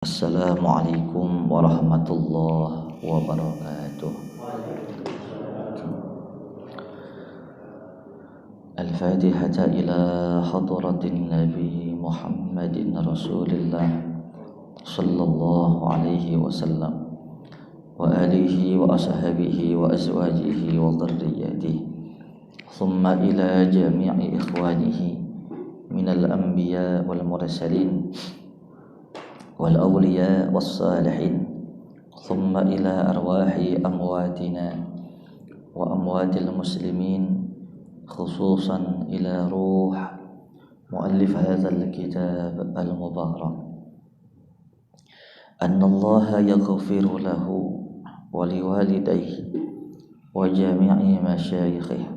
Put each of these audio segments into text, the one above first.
Assalamualaikum warahmatullahi wabarakatuh. Al-Fatihah ila hadratin Nabi Muhammadin Rasulillah sallallahu alaihi wasallam wa alihi wa ashabihi wa azwajihi wa dhurriyyatihi thumma ila jami'i ikhwanihi minal anbiya wal mursalin wal awliya was salihin thumma ila arwahi amwatina wa amwatil muslimin khususan ila ruh muallif hadzal kitab al mubarak anna Allah yaghfiru lahu wa liwalidayhi wa jami'i masyayikhihi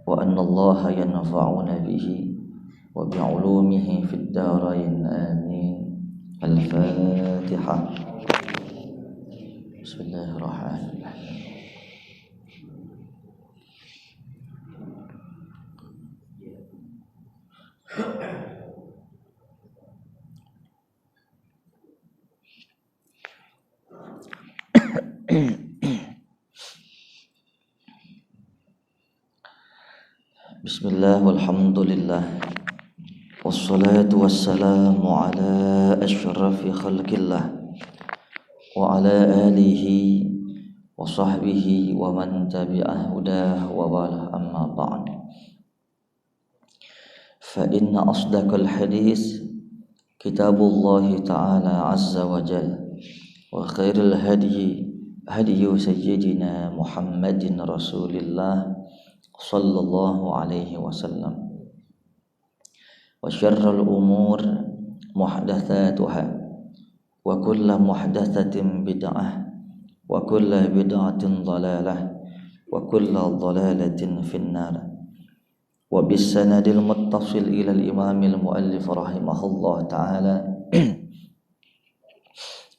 wa anna Allah yanfa'una bihi wa bi'ulumihi fid darain amin. Al-Fatihah. Bismillahirrahmanirrahim. Bismillah walhamdulillah wassalatu wassalamu ala asyrafil khalqillah wa ala alihi wa sahbihi wa man tabi'ah hudah wa wala amma ba'd. Fa inna asdaqal hadis kitabullah ta'ala azza wa jalla wa khairul hadi sayyidina Muhammadin Rasulillah sallallahu alaihi wasallam wa syarrul umur muhdatsatuha wa kullu muhdatsatin bid'ah wa kullu bid'atin dhalalah wa kullu dhalalatin finnar. Wa bis sanadil muttasil ila al imamil muallif rahimahullah ta'ala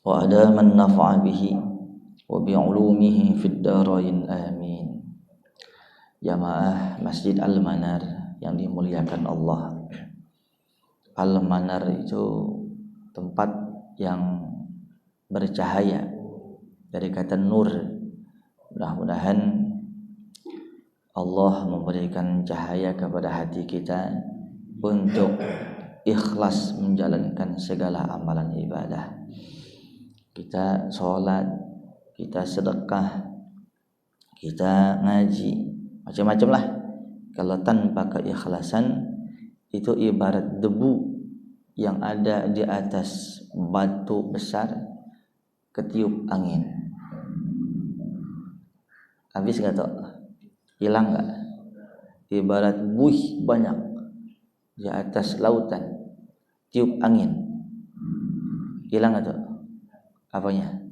wa adaman naf'a bihi wa bi ulumihi fid darain amin. Jamaah Masjid Al-Manar yang dimuliakan Allah. Al-Manar itu tempat yang bercahaya dari kata nur. Mudah-mudahan Allah memberikan cahaya kepada hati kita untuk ikhlas menjalankan segala amalan ibadah. Kita sholat, kita sedekah, kita ngaji, macam-macam lah. Kalau tanpa keikhlasan itu ibarat debu yang ada di atas batu besar ketiup angin. Habis gak tau? Hilang gak? Ibarat buih banyak di atas lautan, tiup angin. Hilang gak tau? Apanya?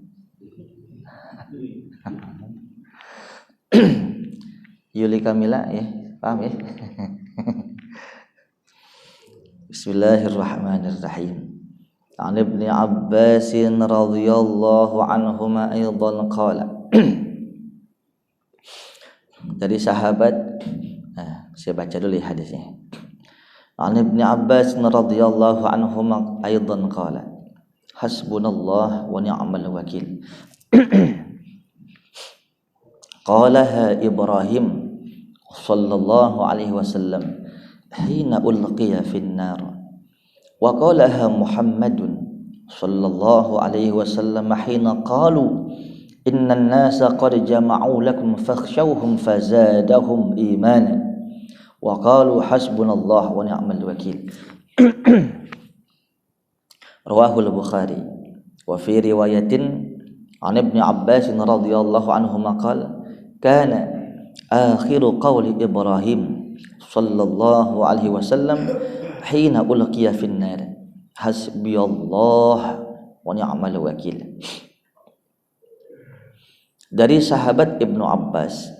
Yuli Kamila ya, paham ya? Bismillahirrahmanirrahim. An Ibnu Abbas radhiyallahu anhuma aidan qala. Dari sahabat, saya baca dulu ya hadisnya. An Ibnu Abbas radhiyallahu anhuma aidan qala. Hasbunallah wa ni'mal wakil. Qalaha Ibrahim sallallahu alaihi wasallam hina ulqiya fin nar wa qalaha Muhammadun sallallahu alaihi wasallam hina qalu innan nasa qad jama'u lakum fakhshawhum fazadahum imanan wa qalu hasbunallah wa ni'mal wakil. Rawahul Bukhari wa fi riwayatin an Ibnu Abbas radhiyallahu anhu qala kana akhiru qawli Ibrahim sallallahu alaihi wasallam hina ulqiya fin nar hasbiyallah wa ni'mal wakil. Dari sahabat Ibnu Abbas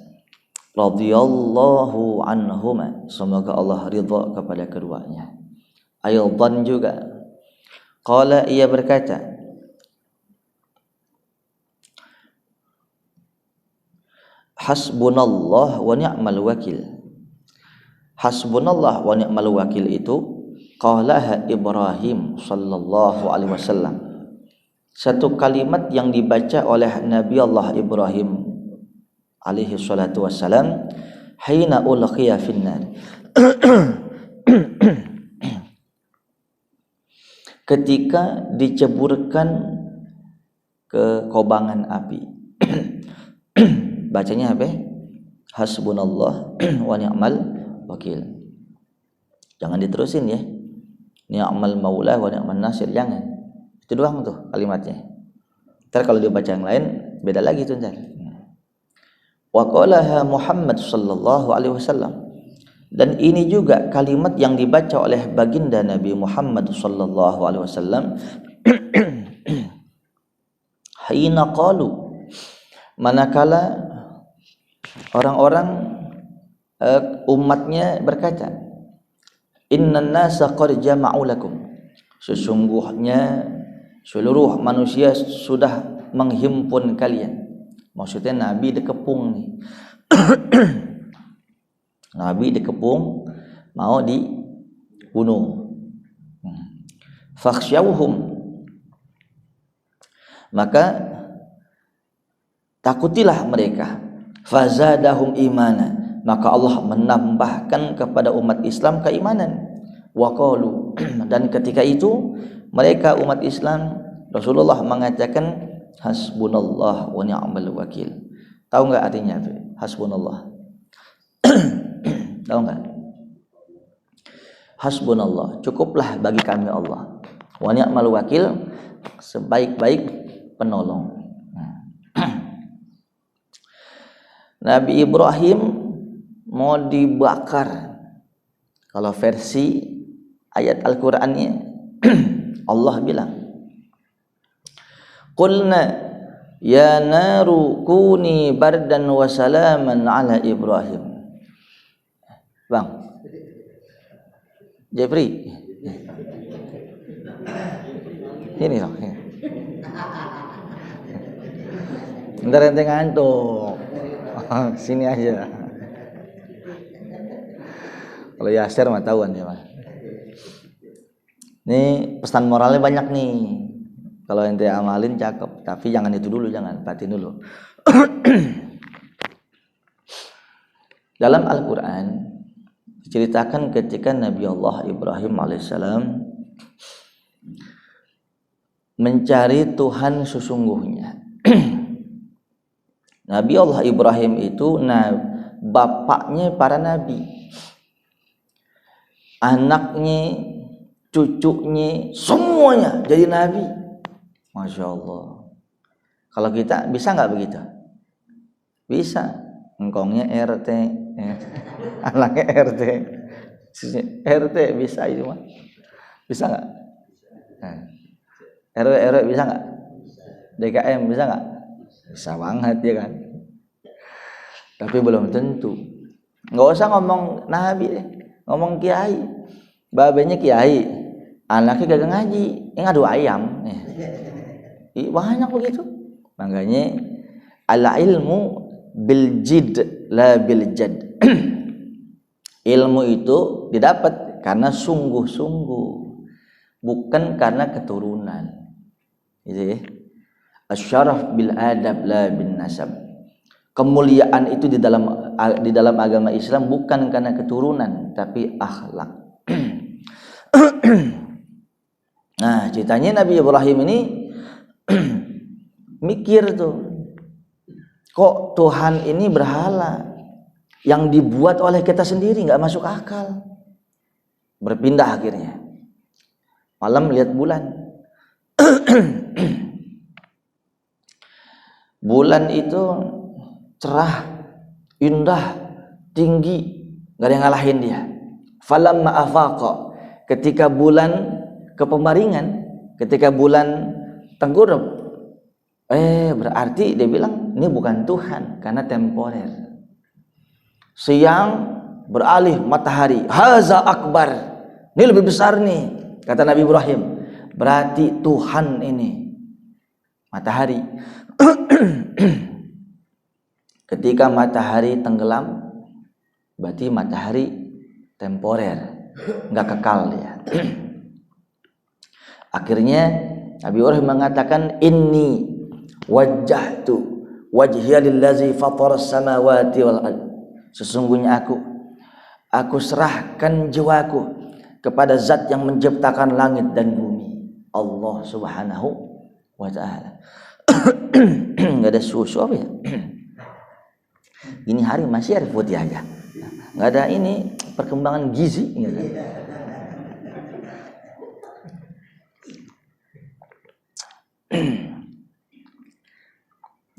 radhiyallahu anhuma, semoga Allah ridha kepada keduanya. Aydan juga qala, ia berkata, hasbunallah wa ni'mal wakil. Hasbunallah wa ni'mal wakil itu qalaha Ibrahim sallallahu alaihi wasallam. satu kalimat yang dibaca oleh Nabi Allah Ibrahim alaihi salatu wassalam hina ulqiya finnar ketika diceburkan ke kobangan api. Bacanya apa? Hasbunallah wa ni'mal wakil. Jangan diterusin ya. Ni'mal maula wa ni'man nasir, jangan. Itu doang tuh kalimatnya. Ntar kalau dibaca yang lain beda lagi tuh ntar. Wa qalaha Muhammad sallallahu alaihi wasallam. Dan ini juga kalimat yang dibaca oleh baginda Nabi Muhammad sallallahu alaihi wasallam hina qalu, manakala orang-orang umatnya berkata, innan nasa qad jama'u lakum, sesungguhnya seluruh manusia sudah menghimpun kalian. Maksudnya Nabi dikepung nih. Nabi dikepung mau dibunuh. Fakhsyawhum, maka takutilah mereka. Fazadahum imana, maka Allah menambahkan kepada umat Islam keimanan. Wa qalu, dan ketika itu mereka umat Islam, Rasulullah mengatakan hasbunallah wa ni'mal wakil. Tahu enggak artinya itu? Hasbunallah. Tahu enggak? Hasbunallah, cukuplah bagi kami Allah. Wa ni'mal wakil, sebaik-baik penolong. Nabi Ibrahim mau dibakar. Kalau versi ayat Al-Qur'annya Allah bilang, qulna ya naru kuni bardan wa salaman ala Ibrahim. Bang Jeffrey, ini dong. Bentar ente ngantuk. Sini aja. Kalau Yasir mah tahuan ya mah. Ini pesan moralnya banyak nih. Kalau ente amalin cakep, tapi jangan itu dulu, jangan batin dulu. Dalam Al-Quran diceritakan ketika Nabi Allah Ibrahim alaihissalam mencari Tuhan sesungguhnya. Nabi Allah Ibrahim itu bapaknya para nabi, anaknya, cucunya, semuanya jadi nabi. Masya Allah. Kalau kita bisa nggak begitu? Bisa. Engkongnya RT, anaknya RT bisa itu mah. Bisa nggak? RW bisa nggak? DKM bisa nggak? Bisa banget ya kan. Tapi belum tentu. Nggak usah ngomong nabi deh, ngomong kiai. Babenya kiai, anaknya kagak ngaji, ngadu ayam. Banyak begitu. Makanya al ilmu bil jid la bil jad. Ilmu itu didapat karena sungguh-sungguh, bukan karena keturunan. Gitu ya. Asyaraf bil adab la bin nasab. Kemuliaan itu di dalam agama Islam bukan karena keturunan tapi akhlak. Nah, ceritanya Nabi Ibrahim ini mikir tuh, kok Tuhan ini berhala yang dibuat oleh kita sendiri, nggak masuk akal. Berpindah akhirnya. Malam lihat bulan. Bulan itu cerah, indah, tinggi, nggak ada yang ngalahin dia. Falamma afaqa, ketika bulan kepembaringan, ketika bulan tengkurap, berarti dia bilang ini bukan Tuhan karena temporer. Siang beralih matahari, haza akbar, ini lebih besar nih, kata Nabi Ibrahim. Berarti Tuhan ini matahari. Ketika matahari tenggelam, berarti matahari temporer, nggak kekal dia. Akhirnya Nabi Ibrahim mengatakan inni wajjahtu wajhiya lillazi fataras samawati wal ard. Sesungguhnya aku serahkan jiwaku kepada zat yang menciptakan langit dan bumi, Allah Subhanahu wa taala. Enggak ada susu apa ya? Ini hari masih air putih aja. Enggak ada ini perkembangan gizi gitu.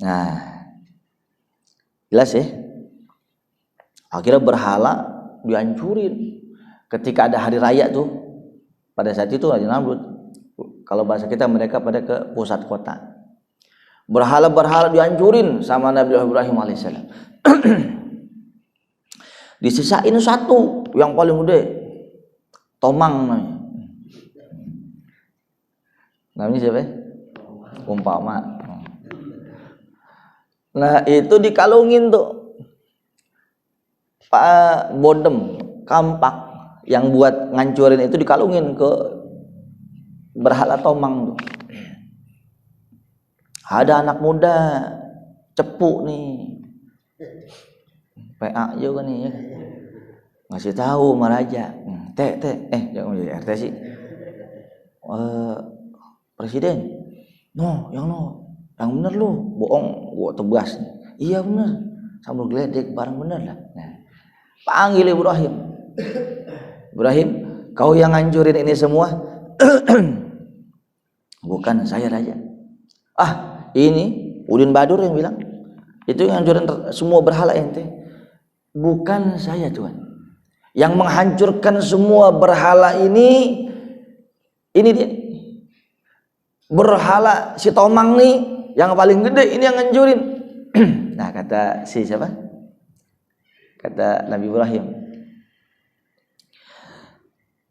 Nah, jelas ya. Akhirnya berhala dihancurin. Ketika ada hari raya tuh, pada saat itu Raja Namrud, kalau bahasa kita mereka pada ke pusat kota. Berhala-berhala dihancurin sama Nabi Ibrahim alaihissalam. Disisain satu yang paling gede, tomang namanya. Namanya siapa? Umpama. Nah itu dikalungin tuh Pak Bodem, kampak yang buat ngancurin itu dikalungin ke berhala tomang tuh. Ada anak muda cepu nih, PA juga nih ya, ngasih tahu sama raja, jangan jadi RT sih, presiden, yang bener lu, bohong, gua tebas. Iya bener, sambal geledek barang bener lah. Nah, panggil Ibrahim, kau yang ngancurin ini semua? Bukan saya raja. Ini Udin Badur yang bilang itu yang ngancurin semua berhala ente. Bukan saya Tuhan. Yang menghancurkan semua berhala ini dia. Berhala si tomang nih yang paling gede ini yang ngancurin. Nah kata si siapa? Kata Nabi Ibrahim.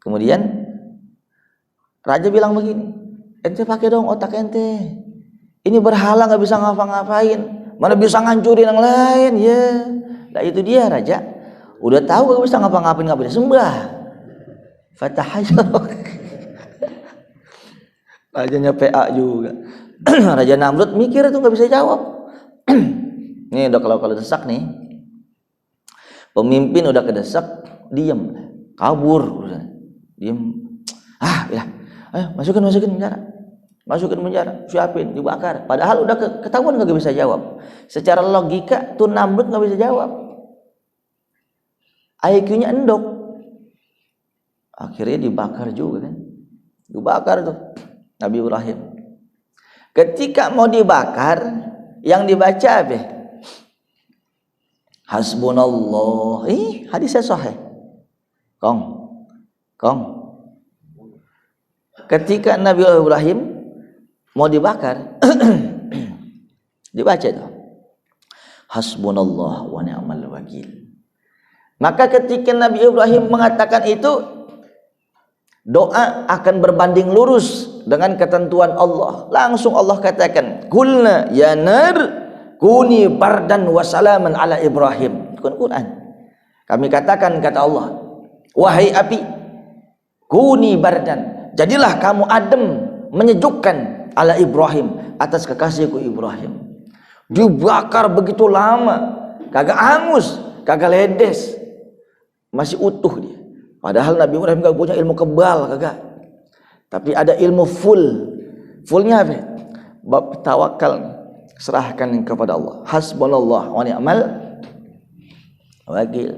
Kemudian raja bilang begini, ente pakai dong otak ente. Ini berhala nggak bisa ngapa-ngapain, mana bisa ngancurin yang lain ya. Nah itu dia raja. Udah tahu nggak bisa ngapa-ngapain, nggak bisa sembah. Fatahajur. Rajanya PA juga. Raja Namrud mikir itu nggak bisa jawab. Nih udah kalau desak nih, pemimpin udah kedesak, diem, kabur, diem. Ya, ayo masukin penjara. Masukin penjara, siapin, dibakar. Padahal udah ketahuan nggak bisa jawab. Secara logika tuh Namrud nggak bisa jawab. IQ-nya endok. Akhirnya dibakar juga kan. Dibakar tuh Nabi Ibrahim. Ketika mau dibakar, yang dibaca apa? Hasbunallah. Hadisnya sahih. Kong. Ketika Nabi Ibrahim mau dibakar, dibaca itu hasbunallah wa ni'mal wakil. Maka ketika Nabi Ibrahim mengatakan itu, doa akan berbanding lurus dengan ketentuan Allah. Langsung Allah katakan, kulna ya nar kuni bardan wa salaman ala Ibrahim. Quran. Kami katakan, kata Allah, wahai api, kuni bardan, jadilah kamu adem, menyejukkan ala Ibrahim, atas kekasihku Ibrahim. Dibakar begitu lama, kagak hangus, kagak ledes, masih utuh dia. Padahal Nabi Ibrahim gak punya ilmu kebal, kagak. Tapi ada ilmu fullnya apa? Bab tawakal, serahkan kepada Allah. Hasbunallah wa ni'mal wakil.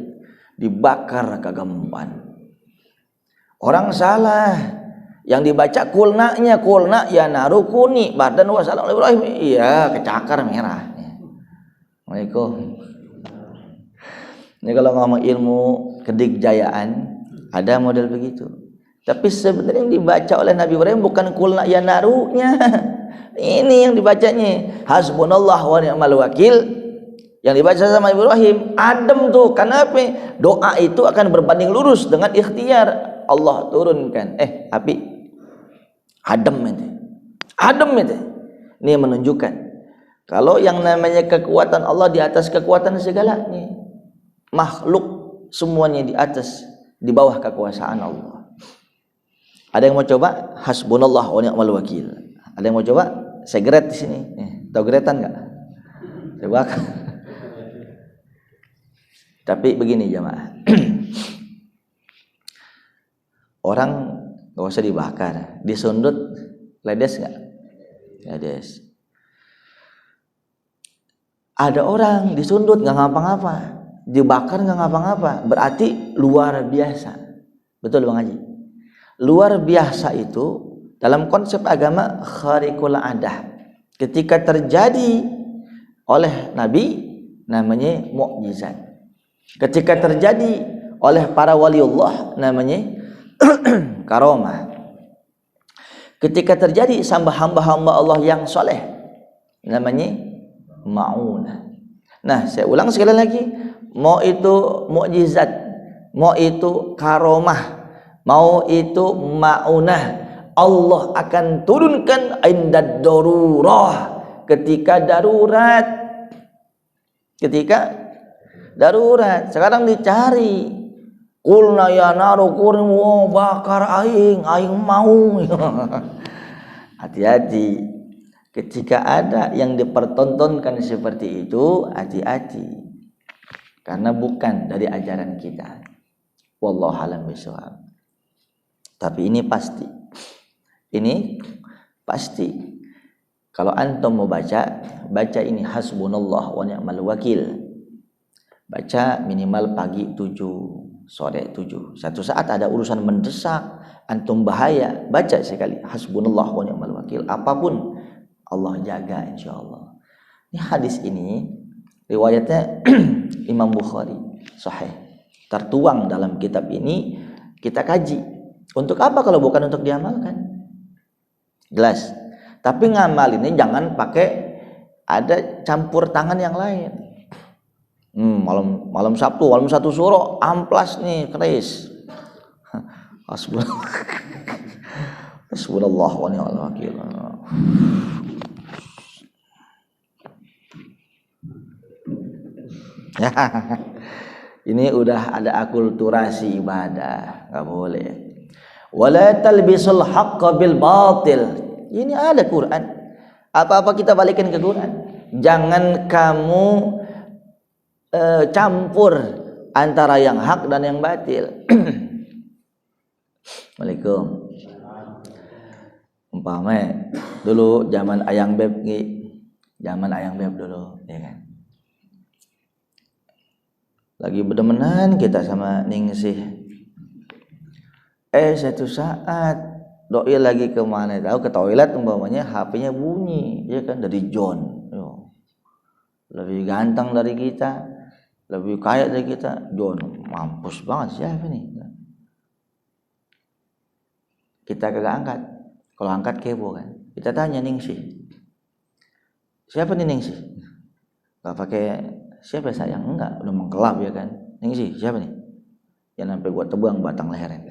Dibakar kagak mempan. Orang salah. Yang dibaca kulna ya narukuni badan wa salam Ibrahim. Iya, kecakar merah. Assalamualaikum. Ini kalau ngomong ilmu kedikjayaan ada model begitu. Tapi sebenarnya yang dibaca oleh Nabi Ibrahim bukan kulna ya narunya. Ini yang dibacanya hasbunallah wa ni'mal wakil. Yang dibaca sama Ibrahim adem tuh. Kenapa? Doa itu akan berbanding lurus dengan ikhtiar. Allah turunkan api adem itu. Ini menunjukkan kalau yang namanya kekuatan Allah di atas kekuatan segalanya. Makhluk semuanya di bawah kekuasaan Allah. Ada yang mau coba? Hasbunallah wa ni'mal wakil. Ada yang mau coba? Saya geret di sini. Tahu geretan nggak? Coba. Tapi begini jamaah. Orang nggak usah dibakar, disundut ledes nggak? Ledes. Ada orang disundut nggak ngapa-ngapa, dibakar nggak ngapa-ngapa, berarti luar biasa. Betul Bang Haji? Luar biasa itu dalam konsep agama khariqul adah. Ketika terjadi oleh Nabi namanya mukjizat. Ketika terjadi oleh para waliullah namanya karomah. Ketika terjadi sama hamba-hamba Allah yang soleh namanya ma'unah. Nah, saya ulang sekali lagi, mau itu mukjizat, mau itu karomah, mau itu ma'unah, Allah akan turunkan indad darurah, ketika darurat. Ketika darurat. Sekarang dicari, qulna ya naru kurmu, bakar aing mau. Hati-hati. Ketika ada yang dipertontonkan seperti itu, hati-hati. Karena bukan dari ajaran kita. Wallahu a'lam bishawab. Tapi ini pasti. Ini pasti. Kalau antum mau baca ini hasbunallah wa ni'mal wakil. Baca minimal pagi 7, sore 7. Satu saat ada urusan mendesak, antum bahaya, baca sekali hasbunallah wa ni'mal wakil. Apapun Allah jaga insyaallah. Ini hadis ini riwayatnya Imam Bukhari sahih. Tertuang dalam kitab ini, kita kaji. Untuk apa kalau bukan untuk diamalkan? Jelas. Tapi ngamal ini jangan pakai ada campur tangan yang lain. Malam Sabtu, malam satu suro, amplas nih, keris. Hasbunallah wa ni'mal wakil. Ini udah ada akulturasi ibadah, nggak boleh. Wala talbisul haqqa bil batil. Ini ada Quran. Apa-apa kita balikin ke Quran. Jangan kamu campur antara yang hak dan yang batil. Waalaikumsalam. Umpama dulu zaman ayang beb dulu, ya kan. Lagi berdemenan kita sama Ningsih. Satu saat doi lagi kemana tahu, ke toilet umpamanya, HP-nya bunyi, ya kan, dari John. Lebih ganteng dari kita, lebih kaya dari kita. John, mampus banget, siapa nih? Kita kagak angkat. Kalau angkat kepo kan. Kita tanya Ningsih, siapa nih Ningsih? Gak pakai siapa sayang, enggak, udah mengkelap ya kan. Ningsih, siapa nih? Ya sampai gua tebang batang lehernya.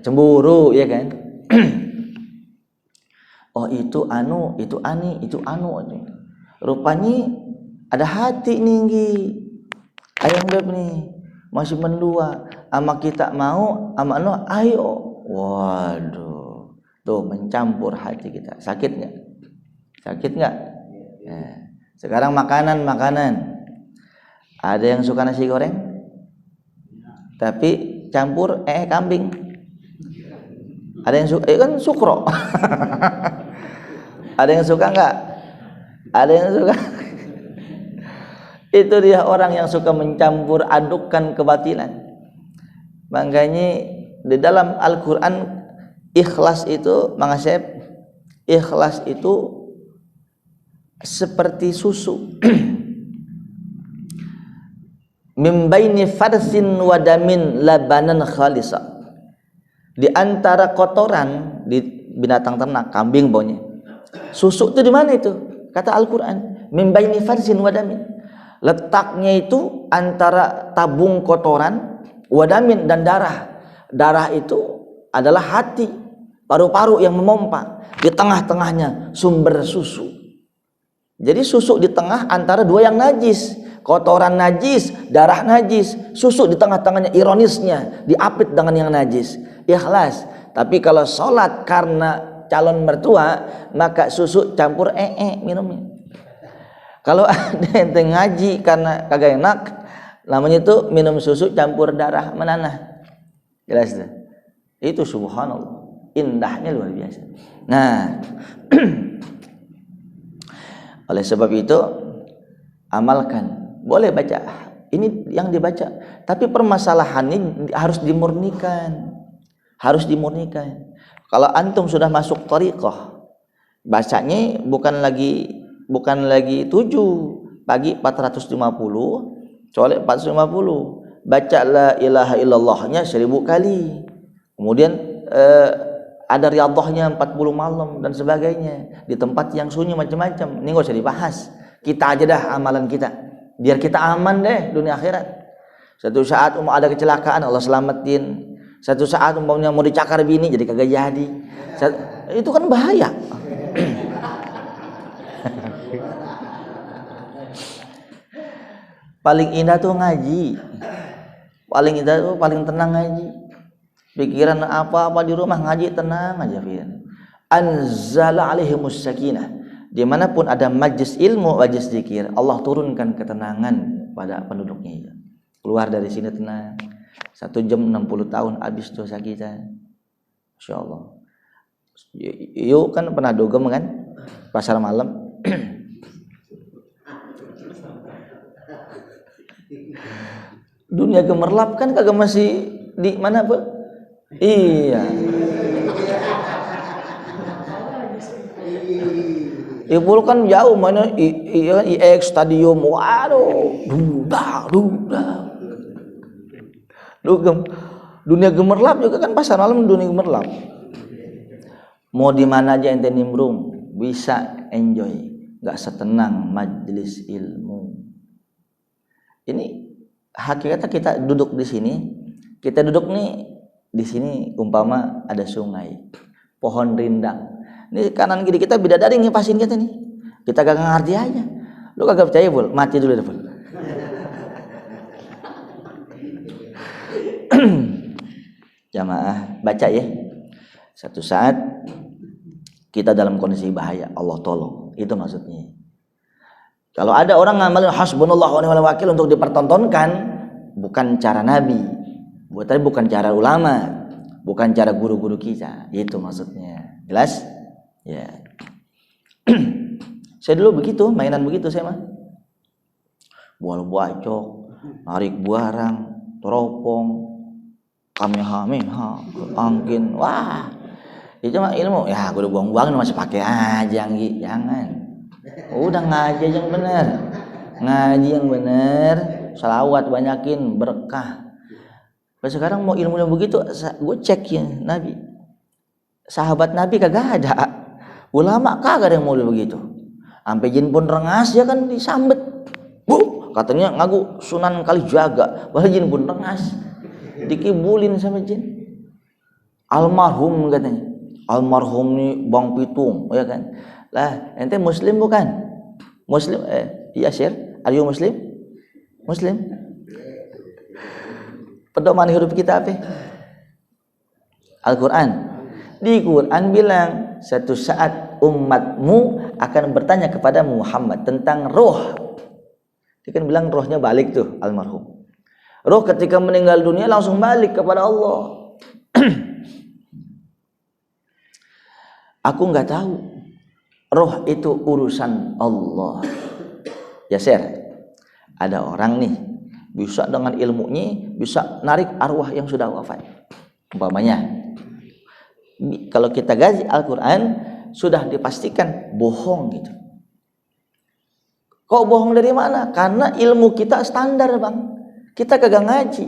Cemburu ya kan. Oh itu anu, itu ani, itu anu. Rupanya ada hati nih, ayang beb nih masih mendua, ama kita mau, ama anu ayo. Waduh, tuh mencampur hati kita. Sakit nggak? Sakit nggak? Ya. Sekarang makanan. Ada yang suka nasi goreng, tapi campur kambing. Ada yang suka, kan sukro. Ada yang suka nggak? Ada yang suka. Itu dia orang yang suka mencampur adukkan kebatilan. Makanya di dalam Al-Quran ikhlas itu, Mang Asep, ikhlas itu seperti susu. Min baini farsin wa damin labanan khalisa. Di antara kotoran di binatang ternak, kambing baunya. Susu itu di mana itu? Kata Al-Quran, min baini farsin wa damin. Letaknya itu antara tabung kotoran, wadamin, dan darah. Darah itu adalah hati, paru-paru yang memompa. Di tengah-tengahnya sumber susu. Jadi susu di tengah antara dua yang najis. Kotoran najis, darah najis. Susu di tengah-tengahnya, ironisnya diapit dengan yang najis. Ikhlas. Tapi kalau sholat karena calon mertua, maka susu campur minumnya. Kalau ada ente ngaji karena kagak enak, namanya itu minum susu campur darah menanah. Jelas tuh. Itu subhanallah, indahnya luar biasa. Nah, oleh sebab itu amalkan. Boleh baca. Ini yang dibaca, tapi permasalahan ini harus dimurnikan. Harus dimurnikan. Kalau antum sudah masuk thariqah, bacanya bukan lagi 7 pagi 450, sore 450. Baca la ilaha illallahnya 1000 kali. Kemudian ada riyadhahnya 40 malam dan sebagainya di tempat yang sunyi macam-macam. Ini enggak usah dibahas. Kita aja dah amalan kita. Biar kita aman deh dunia akhirat. Satu saat ada kecelakaan Allah selamatin. Satu saat umpamanya mau dicakar bini jadi kagak jadi. Itu kan bahaya. Paling indah tuh ngaji. Paling indah tuh paling tenang ngaji. Pikiran apa-apa di rumah ngaji tenang aja, Fian. Anzala alaihimus sakinah. Dimanapun ada majlis ilmu, majlis zikir, Allah turunkan ketenangan pada penduduknya. Keluar dari sini tenang. 1 jam 60 tahun habis dosa kita. Masya Allah. Yuk kan pernah dogem kan? Pasar malam. Dunia gemerlap kan kagak masih di mana, Bu? Iya. Ibu kan jauh mana IX stadium, waduh, dunia gemerlap juga kan pasar malam dunia gemerlap. Mau di mana aja ente nimbrung bisa enjoy, nggak setenang majelis ilmu. Ini hakikatnya kita duduk di sini, kita duduk nih di sini umpama ada sungai, pohon rindang. Ini kanan kiri kita bidadari ngipasin kita nih. Kita gak ngerti aja. Lu kagak percaya, Bul? Mati dulu deh, Bul. Jamaah, baca ya. Satu saat kita dalam kondisi bahaya, Allah tolong. Itu maksudnya. Kalau ada orang ngamalin hasbunallah wa ni'mal wakil untuk dipertontonkan, bukan cara Nabi. Tapi bukan cara ulama, bukan cara guru-guru kita. Itu maksudnya. Jelas? Ya. Saya dulu begitu, mainan begitu saya mah. Bola bacok, narik buarang, teropong, kamehameha, angkin. Wah. Itu mah ilmu. Ya, gue udah buang-buangin masih pakai aja, Nggi. Jangan. Udah ngaji yang benar. Ngaji yang benar, selawat banyakin, berkah. Nah, sekarang mau ilmunya begitu, gue cek ya Nabi. Sahabat Nabi kagak ada. Ulama kagak ada yang model begitu. Sampai jin pun rengas ya kan disambet. Bu, katanya ngaku Sunan Kalijaga, padahal jin pun rengas. Dikibulin sama jin. Almarhum katanya. Almarhum nih Bang Pitung, ya kan. Lah, ente muslim bukan? Muslim iya, Syir. Are you muslim? Muslim. Pedoman hidup kita apa? Al-Qur'an. Di Quran bilang satu saat umatmu akan bertanya kepada Muhammad tentang roh. Dia kan bilang rohnya balik tuh almarhum. Roh ketika meninggal dunia langsung balik kepada Allah. Aku nggak tahu. Roh itu urusan Allah. Ya, Syir. Ada orang nih bisa dengan ilmunya bisa narik arwah yang sudah wafat. Umpamanya kalau kita gaji Al-Quran sudah dipastikan bohong gitu. Kok bohong dari mana? Karena ilmu kita standar, Bang. Kita kagak ngaji.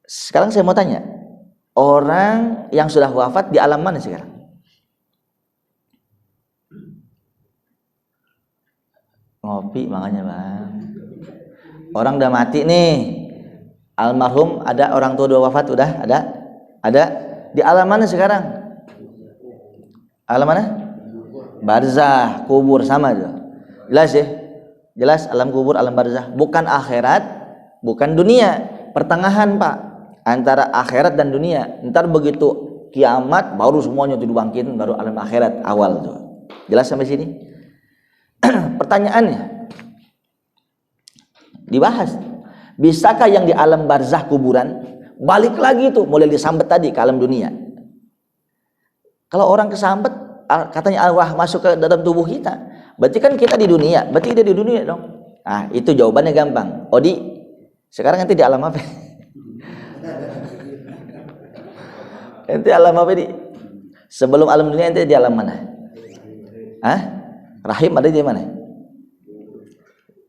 Sekarang saya mau tanya, orang yang sudah wafat di alam mana sekarang? Ngopi makanya, Bang. Orang udah mati nih. Almarhum ada orang tua udah wafat, udah ada di alam mana sekarang? Alam mana? Barzah, kubur sama aja. Jelas ya? Jelas alam kubur, alam barzah. Bukan akhirat, bukan dunia. Pertengahan, Pak. Antara akhirat dan dunia. Ntar begitu kiamat baru semuanya itu dibangkitin, baru alam akhirat awal tuh. Jelas sampai sini? Pertanyaannya dibahas, bisakah yang di alam barzah kuburan balik lagi tuh, mulai disambet tadi ke alam dunia? Kalau orang kesambet, katanya arwah masuk ke dalam tubuh kita, berarti kan kita di dunia, berarti kita di dunia dong. Nah, itu jawabannya gampang. Odi, sekarang nanti di alam apa? Nanti alam apa di? Sebelum alam dunia nanti di alam mana? Hah? Rahim ada di mana?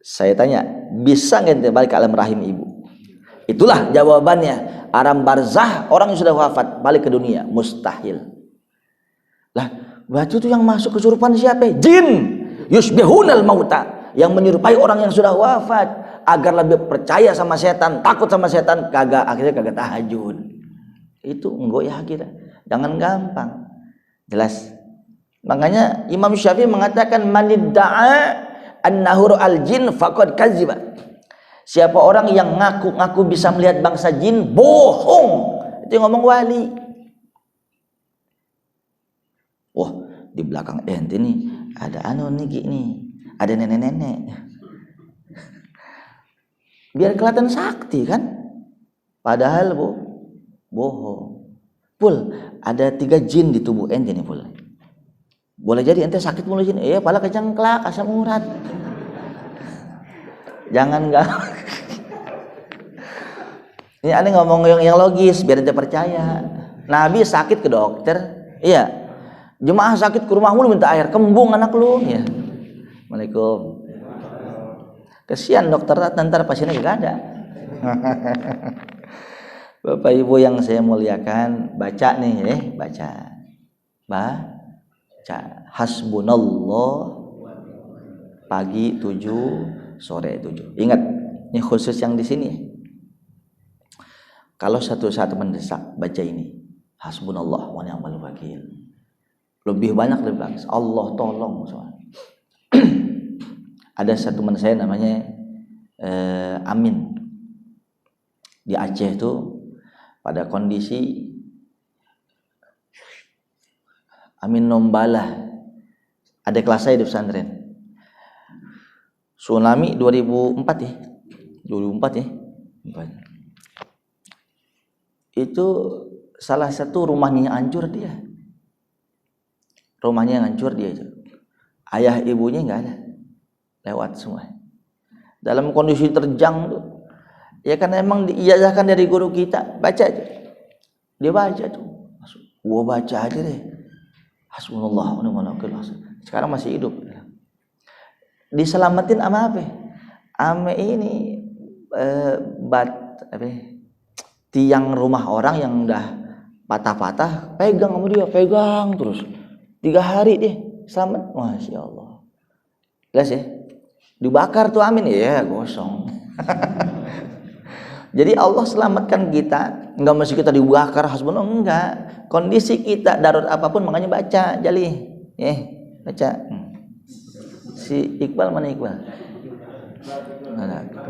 Saya tanya, bisa nggak nanti balik ke alam rahim ibu? Itulah jawabannya. Alam barzah, orang yang sudah wafat balik ke dunia mustahil. Lah, berarti itu yang masuk kesurupan siapa? Jin. Yusbihunal mauta, yang menyerupai orang yang sudah wafat agar lebih percaya sama setan, takut sama setan, akhirnya kagak tahajud. Itu nggoyah kita. Jangan gampang. Jelas. Makanya Imam Syafi'i mengatakan manidda'a an-nahur al-jin faqad kadziba. Siapa orang yang ngaku-ngaku bisa melihat bangsa jin, bohong. Itu ngomong wali. Wah, di belakang ente nih ada nih, ada nenek-nenek. Biar kelihatan sakti kan? Padahal bohong. Pul, ada 3 jin di tubuh ente nih, Pul. Boleh jadi ente sakit mulu jin. Pala kecengklak, asam urat. Jangan enggak. Ini aneh ngomong yang logis biar ente percaya. Nabi sakit ke dokter, iya. Jemaah sakit ke rumahmu lu minta air, kembung anak lu ya. Assalamualaikum. Kesian dokter, ntar pasiennya gak ada. Bapak Ibu yang saya muliakan, baca nih baca. Hasbunallah pagi 7, sore 7. Ingat, ini khusus yang di sini. Kalau satu-satu mendesak, baca ini. Hasbunallah wa ni'mal wakil. Lebih banyak lebih bagus. Allah tolong. Ada satu teman saya namanya Amin di Aceh itu, pada kondisi Amin Nombala, ada kelas saya di pesantren. Tsunami 2004 ya. 2004 ya. Itu salah satu rumahnya hancur dia. Rumahnya yang hancur dia itu. Ayah ibunya nggak ada, lewat semua. Dalam kondisi terjang tuh, ya kan emang diijazahkan dari guru kita, baca aja. Dia baca tuh, gua baca aja deh. Hasbunallah wa ni'mal wakil. Sekarang masih hidup. Diselamatin sama apa? Ame ini tiang rumah orang yang udah patah-patah, pegang sama dia, pegang terus. 3 hari deh selamat. Masya Allah. Jelas ya? Dibakar tuh Amin ya, gosong. Jadi Allah selamatkan kita, enggak mesti kita dibakar hasbunallah, enggak. Kondisi kita darurat apapun, makanya baca Jali. Baca. Si Iqbal mana Iqbal?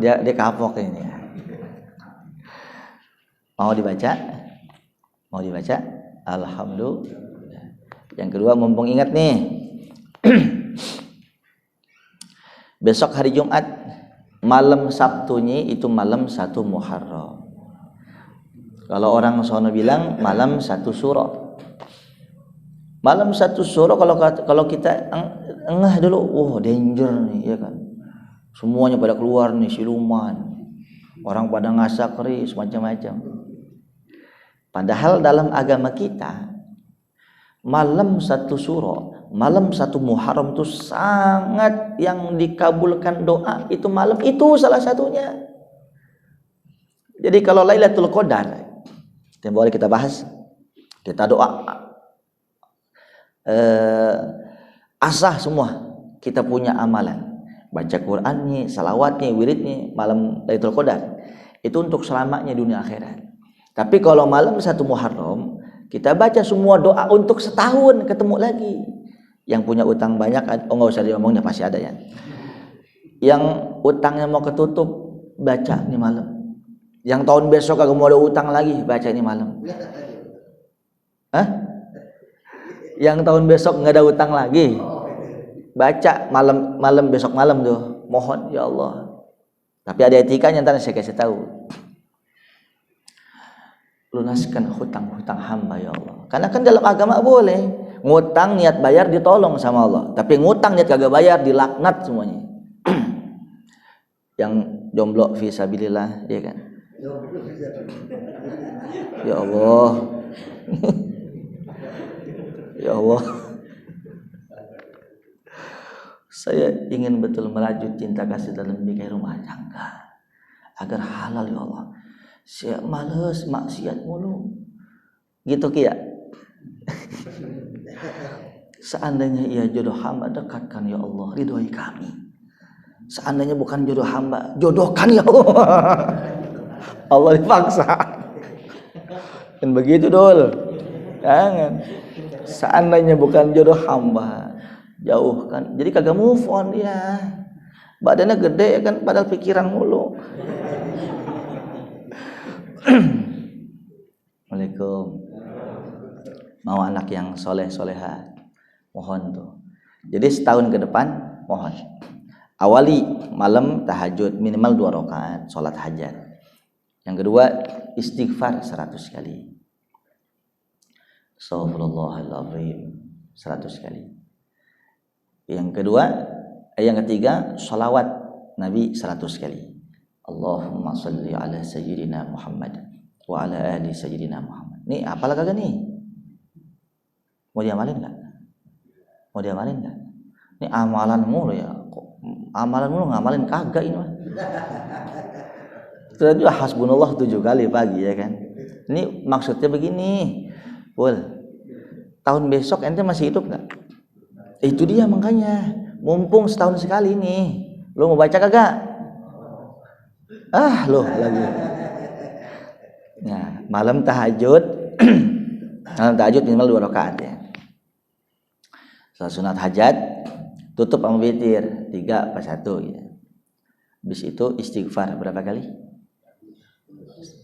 Dia kapok ini. Mau dibaca? Alhamdulillah. Yang kedua, mumpung ingat nih, besok hari Jumat, malam Sabtunya itu malam 1 Muharram. Kalau orang sono bilang malam 1 Syuro. Malam 1 Syuro kalau kita engah dulu, danger nih, ya kan. Semuanya pada keluar nih, siluman. Orang pada ngasak keris macam-macam. Padahal dalam agama kita malam 1 Syuro, malam 1 Muharram itu sangat yang dikabulkan doa, itu malam itu salah satunya. Jadi kalau Lailatul Qadar, yang boleh kita bahas, kita doa, asah semua kita punya amalan, baca Qur'annya, salawatnya, wiridnya, malam Lailatul Qadar itu untuk selamanya dunia akhirat. Tapi kalau malam 1 Muharram kita baca semua doa untuk setahun ketemu lagi. Yang punya utang banyak, nggak usah diomongnya, pasti ada ya. Yang utangnya mau ketutup, baca nih malam. Yang tahun besok kagak mau ada utang lagi, baca ini malam. Hah? Yang tahun besok nggak ada utang lagi. Baca malam besok malam tuh. Mohon ya Allah. Tapi ada etikanya, ntar saya kasih tahu. Lunaskan hutang-hutang hamba ya Allah. Karena kan dalam agama boleh ngutang niat bayar ditolong sama Allah. Tapi ngutang niat kagak bayar dilaknat semuanya. Yang jomblo fisabilillah, ya kan? Ya Allah. Ya Allah. Saya ingin betul merajut cinta kasih dalam bingkai rumah tangga agar halal ya Allah. Saya males maksiat mulu. Gitu Ki ya. Seandainya ia jodoh hamba, dekatkan ya Allah, ridhoi kami. Seandainya bukan jodoh hamba, jodohkan ya Allah. Allah dipaksa. Dan begitu dul. Jangan. Seandainya bukan jodoh hamba, jauhkan. Jadi kagak move on dia. Badannya gede ya kan, padahal pikiran mulu. Assalamualaikum. Mau anak yang soleh-soleha, mohon tuh. Jadi setahun ke depan, mohon. Awali malam tahajud minimal 2 rakaat, sholat hajat. Yang kedua, istighfar 100 kali. Astagfirullahaladzim 100 kali. Yang ketiga, sholawat Nabi 100 kali. Allahumma salli ala sayyidina Muhammad wa ala ali sayyidina Muhammad. Nih, apalah kagak nih? Mau diamalin enggak? Mau diamalin enggak? Ini amalan mulu ya. Amalan mulu ngamalin kagak ini mah. Terus juga hasbunallah 7 kali pagi ya kan. Ini maksudnya begini. Bol. Tahun besok ente masih hidup enggak? Itu dia makanya. Mumpung setahun sekali nih. Lu mau baca kagak? Loh lagi. Nah, malam tahajud minimal 2 rakaat ya. Salat sunat hajat, tutup sama witir 3 pas 1 gitu. Habis itu istighfar berapa kali?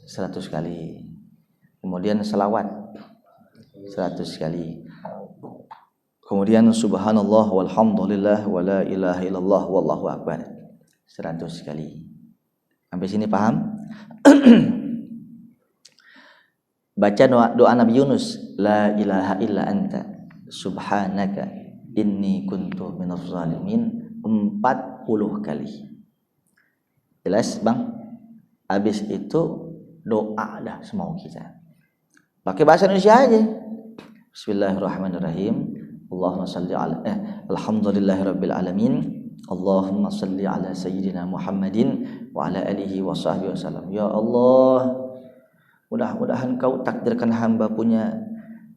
100 kali. Kemudian selawat 100 kali. Kemudian subhanallah walhamdulillah wala ilaha illallah wallahu akbar 100 kali. Sampai sini paham? Baca doa Nabi Yunus, la ilaha illa anta subhanaka inni kuntu minaz zalimin 40 kali. Jelas Bang? Habis itu doa dah semua kita. Pakai bahasa Indonesia aja. Bismillahirrahmanirrahim. Allahumma salli ala alhamdulillahirabbil alamin. Allahumma salli ala sayyidina Muhammadin wa ala alihi wa sahbihi wasallam. Ya Allah, mudah-mudahan kau takdirkan hamba punya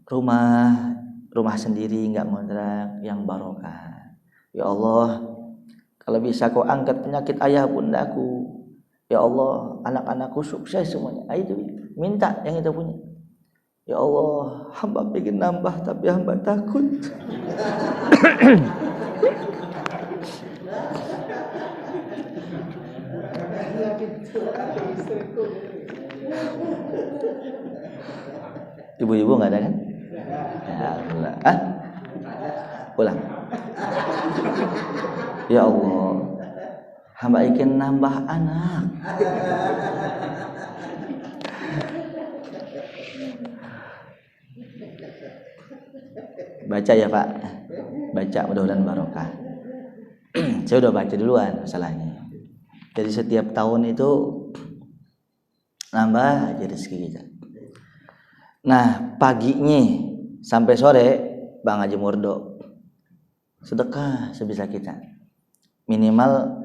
rumah sendiri enggak ngontrak yang barokah. Ya Allah, kalau bisa kau angkat penyakit ayah bundaku. Ya Allah, anak-anakku sukses semuanya. Itu minta yang itu punya. Ya Allah, hamba pengen nambah tapi hamba takut. Ibu-ibu nggak ada kan? Ya Allah. Pulang. Ya Allah, hamba ingin nambah anak. Baca ya Pak. Baca mudah-mudahan barokah. Saya udah baca duluan masalahnya. Jadi setiap tahun itu nambah aja rezeki kita. Nah paginya sampai sore Bang Haji Murdo sedekah sebisa kita. Minimal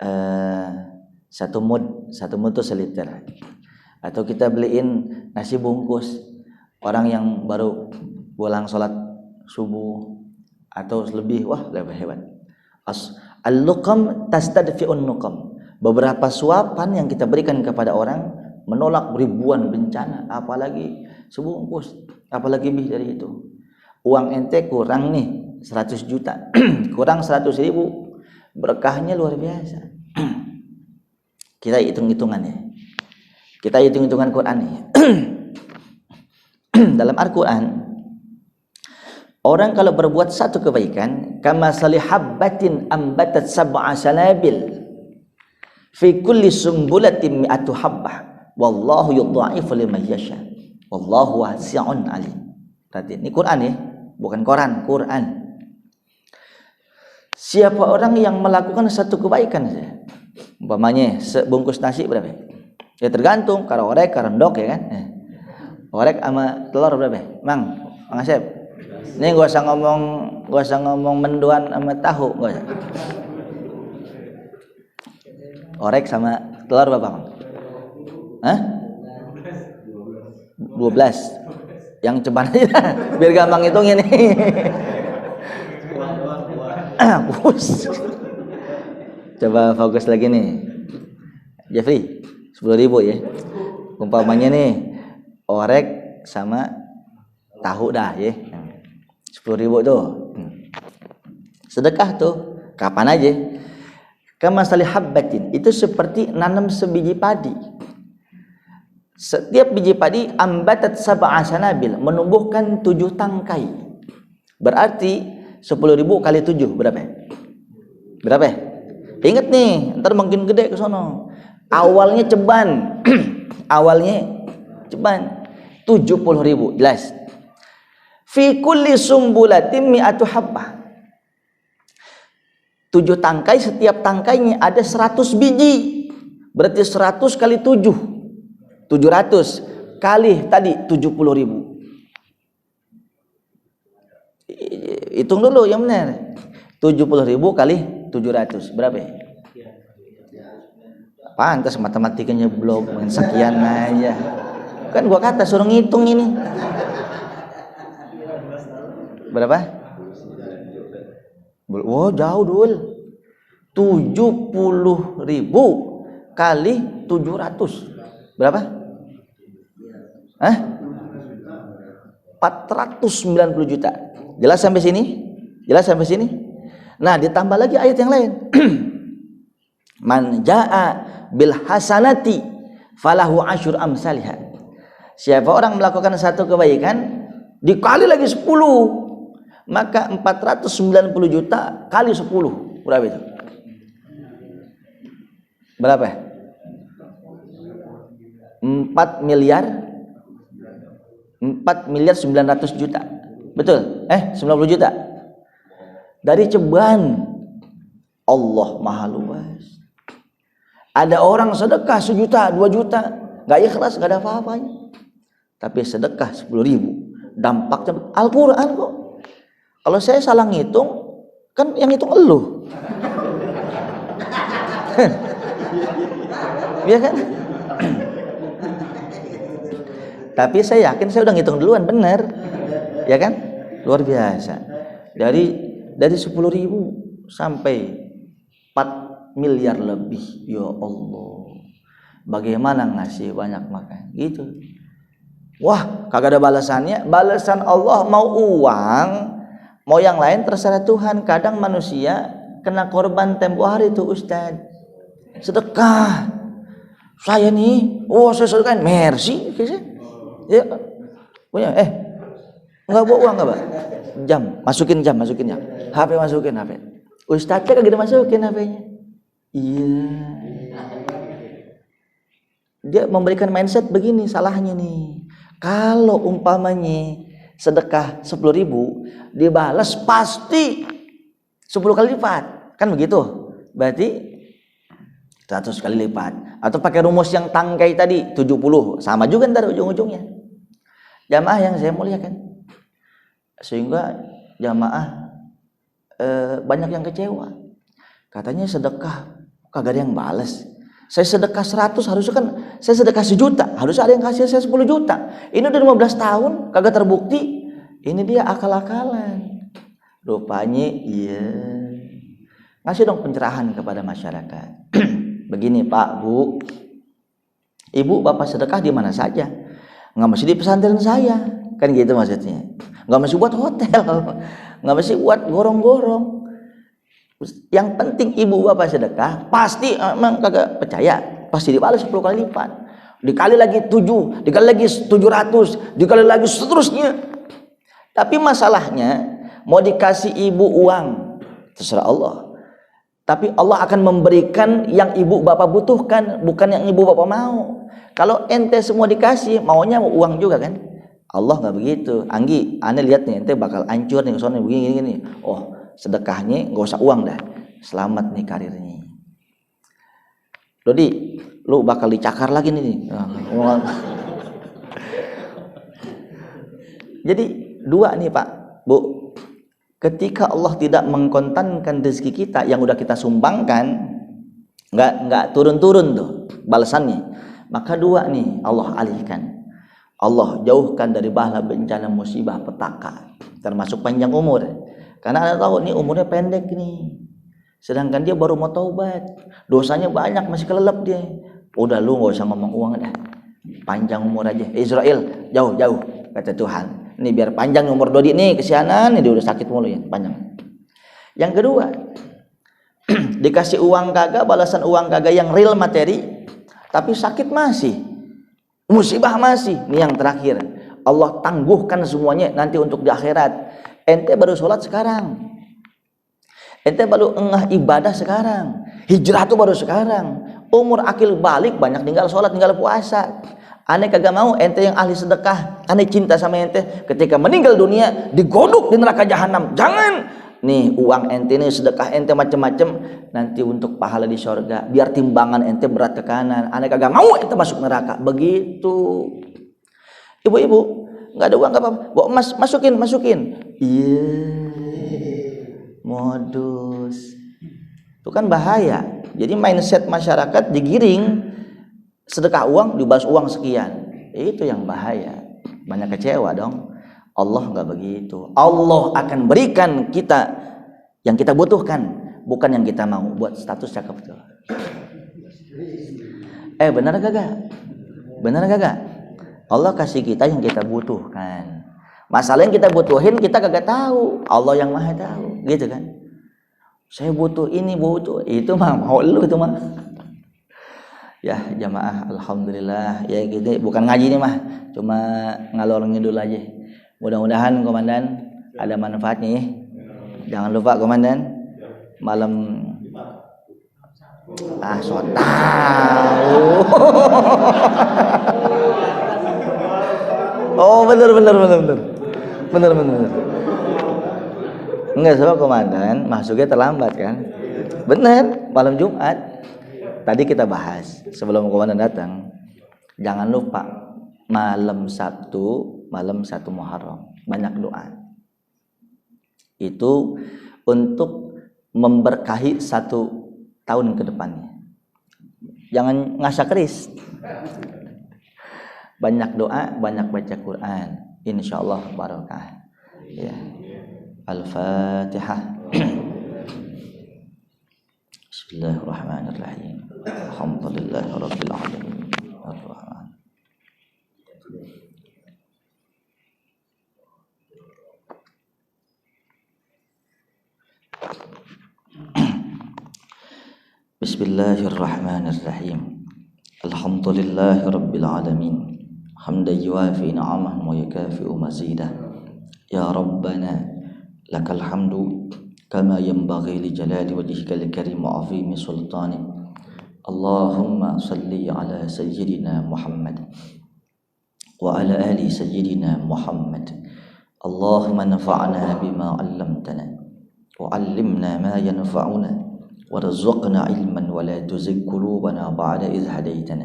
1 mud tuh seliter. Atau kita beliin nasi bungkus orang yang baru pulang sholat subuh atau lebih, wah lebih hebat. Al-luqam tastadfi'un nuqam. Beberapa suapan yang kita berikan kepada orang menolak ribuan bencana, apalagi sebungkus, apalagi lebih dari itu. Uang ente kurang nih 100 juta, kurang 100.000, berkahnya luar biasa. Kita hitung-hitungannya, kita hitung-hitungan Quran nih. dalam Al-Quran, orang kalau berbuat satu kebaikan, kama salihabbatin ambatat sab'a sanabil fi kulli sumbulatin mi'atu habbah wallahu yudha'ifu liman yasha wallahu wasi'un alim. Berarti ini Quran ya, bukan Quran, Quran. Siapa orang yang melakukan satu kebaikan saja, umpamanya sebungkus nasi berapa? Ya tergantung, kalau orek, kalau rendok ya kan. Orek sama telur berapa? Mang Asep. Ini gak usah ngomong menduan sama tahu, gak usah. Orek sama telur berapa, Mang? Hah? 12. Yang cepat aja biar gampang hitungin nih. Coba fokus lagi nih, Jeffrey. 10.000 ya. Umpamanya nih orek sama tahu dah ya. 10.000 tuh. Sedekah tuh kapan aja. Kama salihabbatin, itu seperti nanam sebiji padi. Setiap biji padi ambatat sab'a sanabil, menumbuhkan 7 tangkai. Berarti 10.000 kali 7 berapa? Berapa? Ingat nih, ntar makin gede ke sono. Awalnya ceban. Awalnya ceban 70.000, jelas. Fi kulli sumbulatin mi'atu habbah. 7 tangkai, setiap tangkainya ada 100 biji. Berarti 100 kali 7. 700 kali tadi 70.000. Hitung dulu yang benar. 70.000 kali 700 berapa ya? Pantas matematikanya belum, main sekian aja. Kan gua kata suruh ngitung ini. Berapa? Oh jauh dul. 70.000 kali 700 berapa? 490 juta. Jelas sampai sini? Jelas sampai sini? Nah, ditambah lagi ayat yang lain. Man jaa bil hasanati falahu asyur amsalha. Siapa orang melakukan satu kebaikan dikali lagi 10, maka 490 juta kali 10 berapa itu? Berapa? 4 miliar 900 juta. Betul? 90 juta. Dari ceban. Allah Maha luas. Ada orang sedekah 1 juta, 2 juta, enggak ikhlas, enggak ada apa-apanya. Tapi sedekah 10.000, dampaknya Al-Qur'an kok. Kalau saya salah ngitung, kan yang ngitung elu. Iya kan? Tapi saya yakin saya udah ngitung duluan, bener. Ya kan? Luar biasa. Dari 10.000 sampai 4 miliar lebih. Ya Allah. Bagaimana ngasih banyak makan? Gitu. Wah, kagak ada balasannya. Balasan Allah mau uang, mau yang lain terserah Tuhan. Kadang manusia kena korban tempo hari itu, Ustaz. Sedekah. Saya nih, saya sedekah, mercy. Ya, punya, enggak bawa uang enggak, Pak? Masukin jam. HP masukin HP. Ustaznya kagak dimasukin HP-nya. Iya. Dia memberikan mindset begini, salahnya nih. Kalau umpamanya sedekah 10.000 dibalas pasti 10 kali lipat. Kan begitu? Berarti 100 kali lipat. Atau pakai rumus yang tangkai tadi 70, sama juga ntar ujung-ujungnya. Jamaah yang saya muliakan, sehingga jamaah banyak yang kecewa. Katanya sedekah kagak ada yang balas. Saya sedekah 100, harusnya kan saya sedekah 1 juta, harusnya ada yang kasih saya 10 juta. Ini udah 15 tahun kagak terbukti. Ini dia akal-akalan. Rupanya iya. Ngasih dong pencerahan kepada masyarakat. Begini Pak, Bu, Ibu, Bapak sedekah di mana saja, nggak mesti di pesantren saya, kan gitu maksudnya. Nggak mesti buat hotel, nggak mesti buat gorong-gorong. Yang penting Ibu Bapak sedekah, pasti emang kagak percaya, pasti dibalas 10 kali lipat. dikali lagi 7, dikali lagi 700, dikali lagi seterusnya. Tapi masalahnya mau dikasih ibu uang terserah Allah. Tapi Allah akan memberikan yang ibu bapak butuhkan, bukan yang ibu bapak mau. Kalau ente semua dikasih, maunya mau uang juga kan? Allah nggak begitu. Anggi, ane lihat nih, ente bakal hancur nih, soalnya begini. Oh, sedekahnya nggak usah uang dah. Selamat nih karirnya. Dodi, lu bakal dicakar lagi nih. Jadi dua nih Pak, Bu. Ketika Allah tidak mengkontankan rezeki kita yang udah kita sumbangkan, nggak turun-turun tuh balasannya. Maka dua nih Allah alihkan. Allah jauhkan dari bala bencana musibah petaka, termasuk panjang umur. Karena Anda tahu nih umurnya pendek nih. Sedangkan dia baru mau taubat, dosanya banyak, masih kelelep dia. Udah lu nggak usah ngomong uang dah, panjang umur aja. Israel jauh kata Tuhan. Ini biar panjang umur Dodi nih, kesianan nih dia udah sakit mulu ya, panjang. Yang kedua, dikasih uang kagak, balasan uang kagak yang real materi, tapi sakit masih, musibah masih. Ini yang terakhir, Allah tangguhkan semuanya nanti untuk di akhirat. Ente baru sholat sekarang, ente baru engah ibadah sekarang, hijrah tuh baru sekarang, umur akil balik banyak tinggal sholat, tinggal puasa. Ane kagak mau ente yang ahli sedekah, ane cinta sama ente, ketika meninggal dunia digodok di neraka jahanam. Jangan. Nih uang ente nih, sedekah ente macem-macem, nanti untuk pahala di surga, biar timbangan ente berat ke kanan. Ane kagak mau ente masuk neraka. Begitu. Ibu-ibu nggak ada uang nggak apa-apa, bawa emas, masukin. Iya, modus. Itu kan bahaya. Jadi mindset masyarakat digiring, sedekah uang dibalas uang sekian, itu yang bahaya, banyak kecewa dong. Allah nggak begitu. Allah akan berikan kita yang kita butuhkan, bukan yang kita mau. Buat status cakep tuh. Benar gak? Allah kasih kita yang kita butuhkan. Masalah yang kita butuhin kita kagak tahu, Allah yang maha tahu, gitu kan. Saya butuh ini, butuh itu mah, mau lu itu mah. Ya jamaah, alhamdulillah ya gitu, bukan ngaji nih mah, cuma ngalor ngidul aja. Mudah-mudahan komandan ada manfaatnya ya. Jangan lupa komandan, malam so tahu. Oh bener. Enggak, sebab komandan masuknya terlambat kan. Bener, malam Jumat. Tadi kita bahas sebelum komandan datang, jangan lupa malam Sabtu, malam 1 Muharram banyak doa. Itu untuk memberkahi 1 tahun ke depannya. Jangan ngasak keris. Banyak doa, banyak baca Quran, insyaallah barokah. Ya. Al-Fatihah. Bismillahirrahmanirrahim. Alhamdulillahirabbil alamin. Ar-Rahman. Bismillahirrahmanirrahim. Alhamdulillahirabbil alamin. Hamdan yuwafi ni'amahu wa yukafi'u mazidah. Ya Rabbana lakal hamdu kama yanbaghi li jalali wajhikal karim wa 'azimi sultanik. Allahumma salli ala sayyidina Muhammad wa ala ali sayyidina Muhammad. Allahumma nafa'na bima 'allamtana wa 'allimna ma yanfa'una warzuqna ilman wa la tuzigh qulubana ba'da idh hadaytana.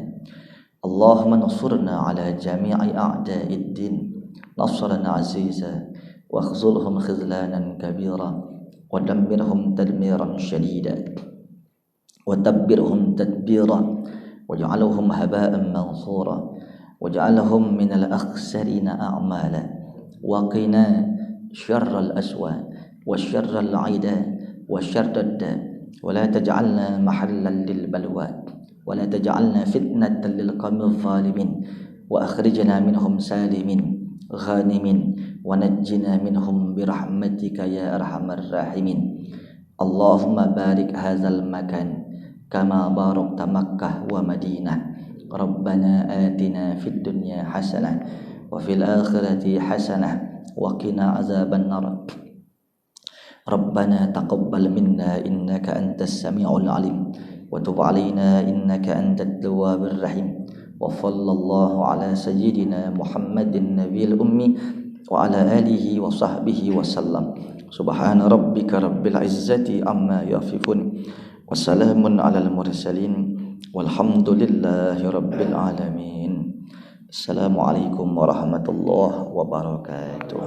Allahumma ansurna ala jami'i a'da'id din nasran 'aziza wa khzulhum khizlanan kabira ودمرهم تدميرا شديدا ودبرهم تدبيرا واجعلهم هباء منثورا واجعلهم من الأخسرين أعمالا وقنا شر الأسوأ وشر العدا وشر الداء ولا تجعلنا محلا للبلوى ولا تجعلنا فتنة للقوم الظالمين وأخرجنا منهم سالمين غانمين ونجنا منهم برحمتك يا أرحم الراحمين. اللهم بارك هذا المكان كما باركت مكة ومدينة. Rabbana atina fid dunya hasanah wa fil akhirati hasanah wa qina azabannar. Rabbana taqabbal minna innaka antas samiul alim wa tub alaina innaka antat tawwabur rahim. Wa sallallahu ala sayyidina Muhammadin nabiyil ummi wa ala alihi wa sahbihi wa sallam. Subhana rabbika rabbil izzati amma yasifun wa salamun alal mursalin walhamdulillahi rabbil alamin. Assalamualaikum warahmatullahi wabarakatuh.